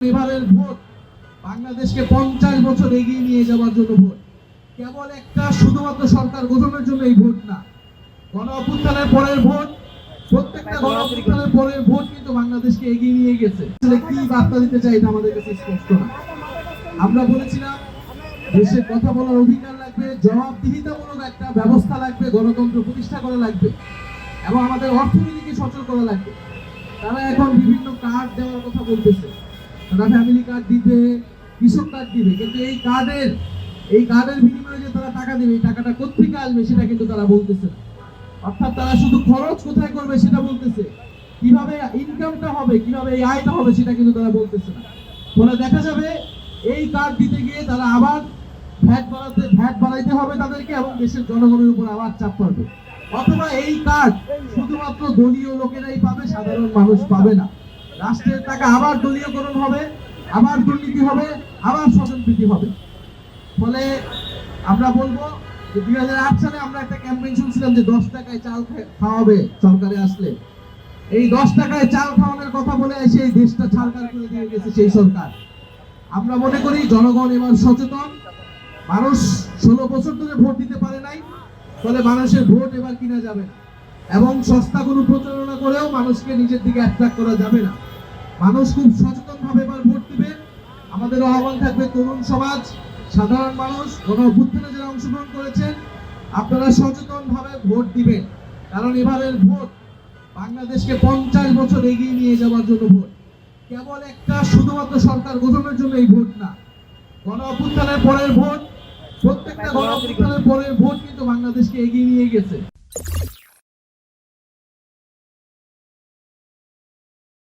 এবারের ভোট বাংলাদেশকে 50 বছর এগিয়ে নিয়ে যাওয়ার জন্য ভোট। কেবল একটা শুধুমাত্র সরকার গঠনের জন্য এই ভোট না, গণ অভ্যুত্থানের পরের ভোট, প্রত্যেকটা গণ অভ্যুত্থানের পরের ভোট কিন্তু বাংলাদেশকে এগিয়ে নিয়ে গেছে। আসলে কি বার্তা দিতে চাই এটা আমাদের কাছে স্পষ্ট না। আমরা বলেছিলাম দেশের কথা বলার অধিকার লাগবে, জবাবদিহিতামূলক একটা ব্যবস্থা লাগবে, গণতন্ত্র প্রতিষ্ঠা করা লাগবে এবং আমাদের অর্থনীতিকে সচল করা লাগবে। তারা এখন বিভিন্ন কার্ড দেওয়ার কথা বলতেছে, তারা ফ্যামিলি কার্ড দিবে, কৃষক কার্ড দিবে, কিন্তু এই কার্ডের বিনিময়ে যে তারা টাকা দিবে, এই টাকাটা কোত্থেকে আসবে সেটা কিন্তু তারা বলতেছে না। অর্থাৎ তারা শুধু খরচ কোথায় করবে সেটা বলতেছে, কিভাবে ইনকামটা হবে, কিভাবে এই আয়টা হবে সেটা কিন্তু তারা বলতেছে না। ফলে দেখা যাবে এই কার্ড দিতে গিয়ে তারা আবার ভ্যাট বাড়াইতে হবে তাদেরকে এবং দেশের জনগণের উপর আবার চাপ পড়বে। অথবা এই কার্ড শুধুমাত্র দলীয় লোকেরাই পাবে, সাধারণ মানুষ পাবে না। রাষ্ট্রের টাকা আবার দলীয়করণ হবে, আবার দুর্নীতি হবে, আবার স্বজনপ্রীতি হবে। ফলে আমরা বলবো যে 2008 সালে আমরা একটা ক্যাম্পেইন শুনছিলাম যে 10 টাকায় চাল খাওয়াবে সরকারে আসলে। এই 10 টাকায় চাল খাওয়ানোর কথা বলে এসে এই দেশটা ছাড়কার করে দিয়ে গেছে সেই সরকার। আমরা মনে করি জনগণ এবার সচেতন। মানুষ 16 বছর ধরে ভোট দিতে পারে নাই, ফলে মানুষের ভোট এবার কিনা যাবে না এবং সস্তা কোনো প্রচারণা করেও মানুষকে নিজের দিকে অ্যাট্রাক্ট করা যাবে না। মানুষ খুব সচেতন ভাবে এবার ভোট দিবে। আমাদের আহ্বান থাকবে তরুণ সমাজ, সাধারণ মানুষ, গণ অভ্যুত্থানে যারা অংশগ্রহণ করেছেন, আপনারা সচেতন ভাবে ভোট দিবেন। কারণ এবারের ভোট বাংলাদেশকে 50 বছর এগিয়ে নিয়ে যাওয়ার জন্য ভোট। কেবল একটা শুধুমাত্র সরকার গঠনের জন্য এই ভোট না, গণ অভ্যুত্থানের পরের ভোট, প্রত্যেকটা গণ অভ্যুত্থানের পরের ভোট কিন্তু বাংলাদেশকে এগিয়ে নিয়ে গেছে।